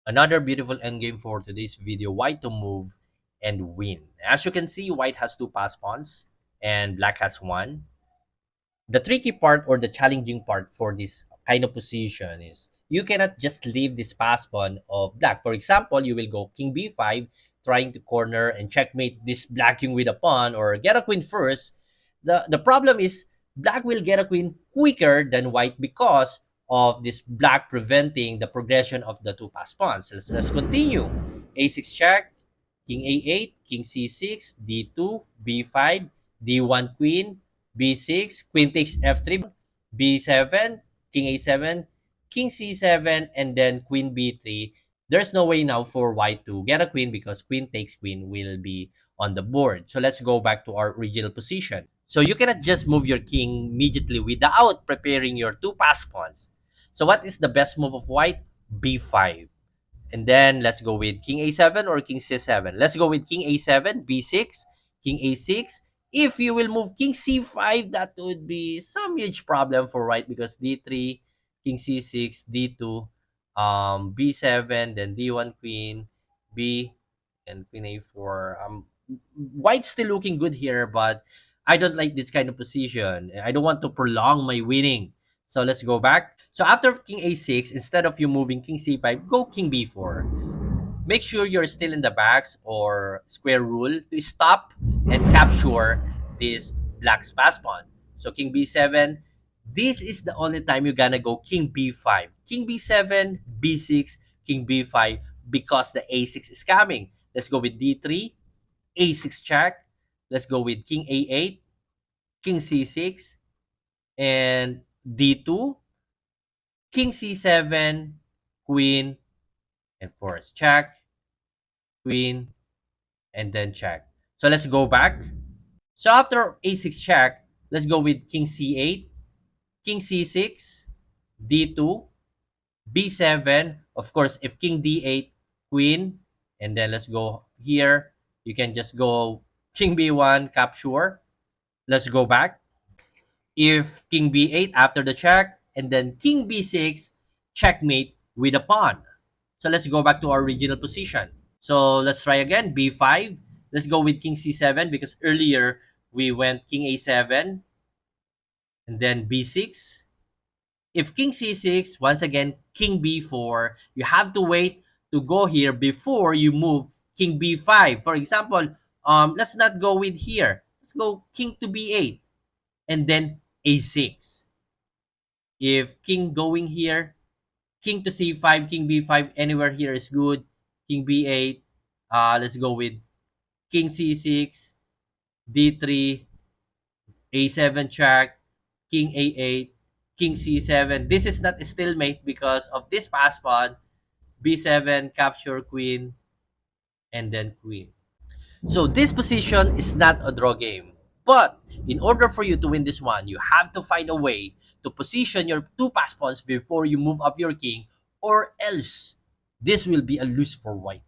Another beautiful endgame for today's video, white to move and win. As you can see, white has two pass pawns and black has one. The tricky part or the challenging part for this kind of position is you cannot just leave this pass pawn of black. For example, you will go king b5, trying to corner and checkmate this black king with a pawn or get a queen first. The problem is black will get a queen quicker than white because of this black preventing the progression of the two pass pawns. Let's continue. A6 check, king a8, king c6, d2, b5, d1 queen, b6, queen takes f3, b7, king a7, king c7, and then queen b3. There's no way now for white to get a queen because queen takes queen will be on the board. So let's go back to our original position. So you cannot just move your king immediately without preparing your two pass pawns. So what is the best move of white? b5. And then let's go with king a7 or king c7. Let's go with king a7, b6, king a6. If you will move king c5, that would be some huge problem for white because d3, king c6, d2, b7, then d1 queen, b, and queen a4. White's still looking good here, but I don't like this kind of position. I don't want to prolong my winning. So let's go back. So after king a6, instead of you moving king c5, go king b4. Make sure you're still in the backs or square rule to stop and capture this black's pass pawn. So king b7, this is the only time you're gonna go king b5. King b7, b6, king b5 because the a6 is coming. Let's go with d3, a6 check. Let's go with king a8, king c6, and d2, king c7, queen, and force check, queen, and then check. So let's go back. So after a6 check, let's go with king c8, king c6, d2, b7. Of course, if king d8, queen, and then let's go here. You can just go king b1, capture. Let's go back. If king b8 after the check, and then king b6, checkmate with a pawn. So let's go back to our original position. So let's try again, b5. Let's go with king c7 because earlier we went king a7 and then b6. If king c6, once again, king b4, you have to wait to go here before you move king b5. For example, let's not go with here. Let's go king to b8 and then a6. If king going here, king to c5, king b5, anywhere here is good. King b8. Let's go with king c6, d3, a7 check, king a8, king c7. This is not a stalemate because of this pass pawn. b7, capture queen, and then queen. So this position is not a draw game. But in order for you to win this one, you have to find a way to position your two pass pawns before you move up your king, or else this will be a lose for white.